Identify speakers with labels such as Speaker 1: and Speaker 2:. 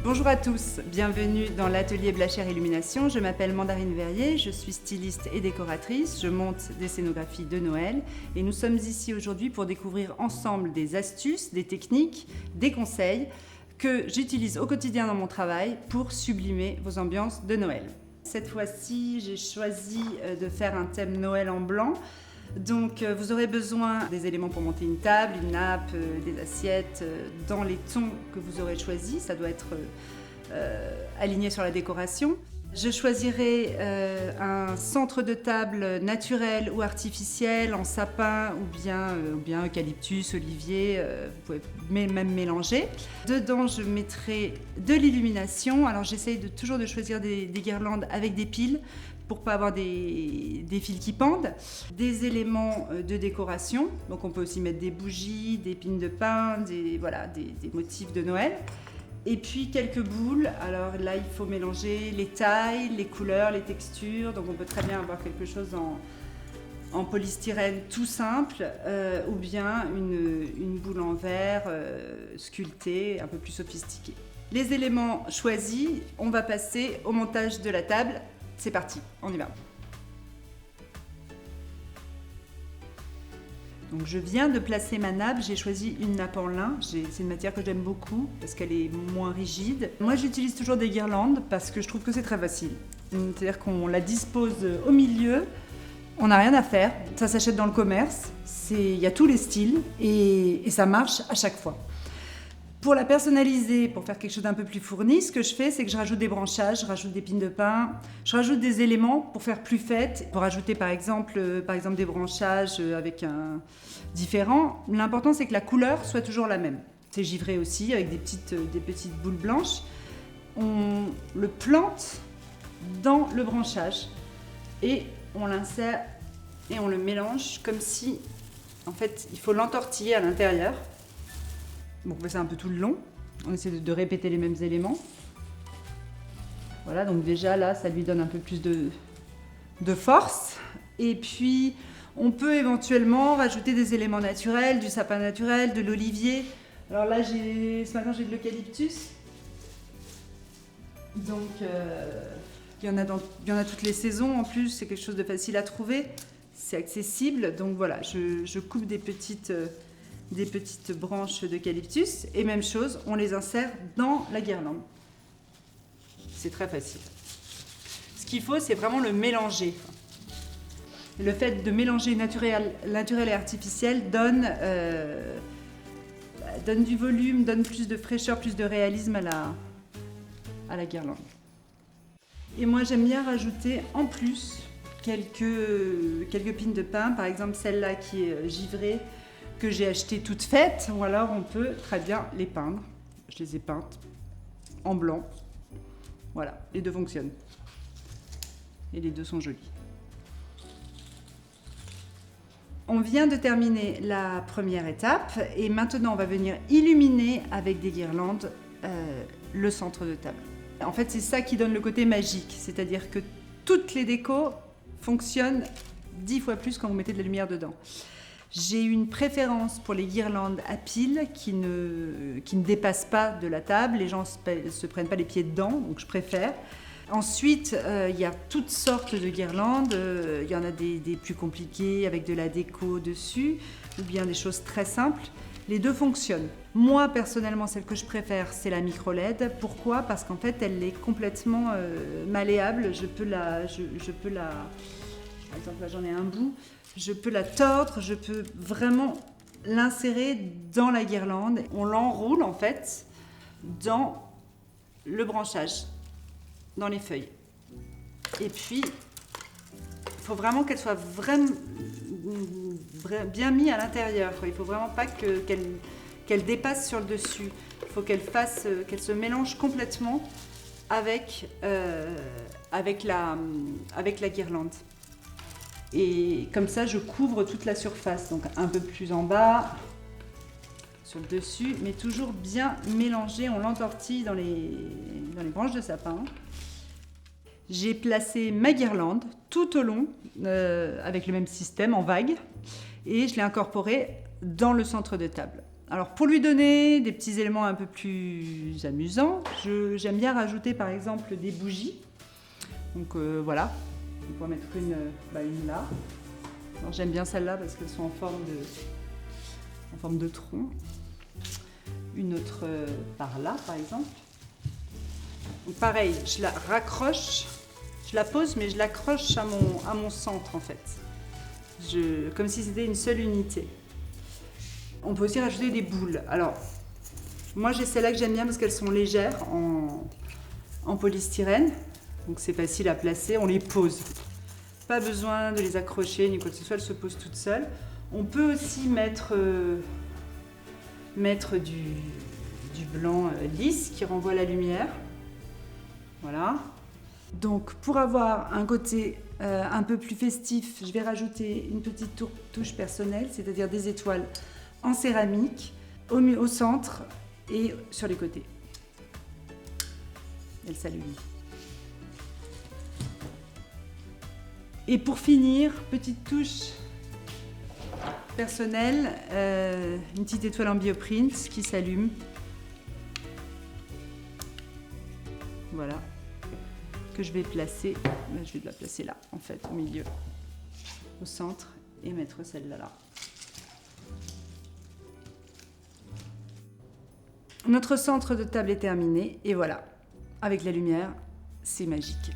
Speaker 1: Bonjour à tous, bienvenue dans l'atelier Blachère Illumination. Je m'appelle Mandarine Verrier, je suis styliste et décoratrice. Je monte des scénographies de Noël et nous sommes ici aujourd'hui pour découvrir ensemble des astuces, des techniques, des conseils que j'utilise au quotidien dans mon travail pour sublimer vos ambiances de Noël. Cette fois-ci, j'ai choisi de faire un thème Noël en blanc. Donc vous aurez besoin des éléments pour monter une table, une nappe, des assiettes dans les tons que vous aurez choisis. Ça doit être aligné sur la décoration. Je choisirai un centre de table naturel ou artificiel en sapin ou bien eucalyptus, olivier, vous pouvez même mélanger. Dedans, je mettrai de l'illumination. Alors j'essaye toujours de choisir des guirlandes avec des piles pour pas avoir des fils qui pendent, des éléments de décoration, donc on peut aussi mettre des bougies, des pines de pin, des motifs de Noël, et puis quelques boules. Alors là il faut mélanger les tailles, les couleurs, les textures, donc on peut très bien avoir quelque chose en polystyrène tout simple, ou bien une boule en verre sculptée, un peu plus sophistiquée. Les éléments choisis, on va passer au montage de la table. C'est parti, on y va. Donc je viens de placer ma nappe, j'ai choisi une nappe en lin. C'est une matière que j'aime beaucoup parce qu'elle est moins rigide. Moi j'utilise toujours des guirlandes parce que je trouve que c'est très facile. C'est-à-dire qu'on la dispose au milieu, on n'a rien à faire, ça s'achète dans le commerce, il y a tous les styles et ça marche à chaque fois. Pour la personnaliser, pour faire quelque chose d'un peu plus fourni, ce que je fais, c'est que je rajoute des branchages, je rajoute des pines de pin, je rajoute des éléments pour faire plus fête, pour ajouter par exemple des branchages avec un différent. L'important, c'est que la couleur soit toujours la même. C'est givré aussi avec des petites boules blanches. On le plante dans le branchage et on l'insère et on le mélange comme si, en fait, il faut l'entortiller à l'intérieur. Donc on fait ça un peu tout le long, on essaie de répéter les mêmes éléments. Voilà, donc déjà là, ça lui donne un peu plus de force. Et puis, on peut éventuellement rajouter des éléments naturels, du sapin naturel, de l'olivier. Alors là, ce matin, j'ai de l'eucalyptus. Donc, il y en a toutes les saisons en plus, c'est quelque chose de facile à trouver. C'est accessible, donc voilà, je coupe des petites branches d'eucalyptus et même chose, on les insère dans la guirlande. C'est très facile. Ce qu'il faut, c'est vraiment le mélanger. Le fait de mélanger naturel et artificiel donne du volume, donne plus de fraîcheur, plus de réalisme à la guirlande. Et moi, j'aime bien rajouter en plus quelques pines de pin, par exemple celle-là qui est givrée, que j'ai acheté toutes faites, ou alors on peut très bien les peindre. Je les ai peintes en blanc. Voilà, les deux fonctionnent. Et les deux sont jolis. On vient de terminer la première étape et maintenant on va venir illuminer avec des guirlandes le centre de table. En fait, c'est ça qui donne le côté magique, c'est-à-dire que toutes les décos fonctionnent 10 fois plus quand vous mettez de la lumière dedans. J'ai une préférence pour les guirlandes à piles qui ne dépassent pas de la table. Les gens ne se prennent pas les pieds dedans, donc je préfère. Ensuite, il y a toutes sortes de guirlandes. Il y en a des plus compliquées avec de la déco dessus, ou bien des choses très simples. Les deux fonctionnent. Moi, personnellement, celle que je préfère, c'est la micro LED. Pourquoi ? Parce qu'en fait, elle est complètement malléable. Je peux la... Par exemple, là, j'en ai un bout. Je peux la tordre, je peux vraiment l'insérer dans la guirlande. On l'enroule en fait dans le branchage, dans les feuilles. Et puis, il faut vraiment qu'elle soit vraiment bien mise à l'intérieur. Il ne faut vraiment pas qu'elle dépasse sur le dessus. Il faut qu'elle se mélange complètement avec la guirlande. Et comme ça, je couvre toute la surface, donc un peu plus en bas, sur le dessus, mais toujours bien mélangé. On l'entortille dans les branches de sapin. J'ai placé ma guirlande tout au long, avec le même système en vague, et je l'ai incorporée dans le centre de table. Alors pour lui donner des petits éléments un peu plus amusants, j'aime bien rajouter par exemple des bougies. Donc voilà, on peut en mettre une là. Alors, j'aime bien celle-là parce qu'elles sont en forme de tronc. Une autre par là par exemple. Donc pareil, je la raccroche, je la pose mais je l'accroche à mon centre en fait. Comme si c'était une seule unité. On peut aussi rajouter des boules. Alors, moi j'ai celles-là que j'aime bien parce qu'elles sont légères en polystyrène. Donc c'est facile à placer, on les pose. Pas besoin de les accrocher ni quoi que ce soit, elles se posent toutes seules. On peut aussi mettre du blanc lisse qui renvoie la lumière. Voilà. Donc pour avoir un côté un peu plus festif, je vais rajouter une petite touche personnelle, c'est-à-dire des étoiles en céramique, au centre et sur les côtés. Elle s'allume. Et pour finir, petite touche personnelle, une petite étoile en bioprint qui s'allume. Voilà, que je vais placer. Je vais la placer là, en fait, au milieu, au centre, et mettre celle-là là. Notre centre de table est terminé, et voilà, avec la lumière, c'est magique.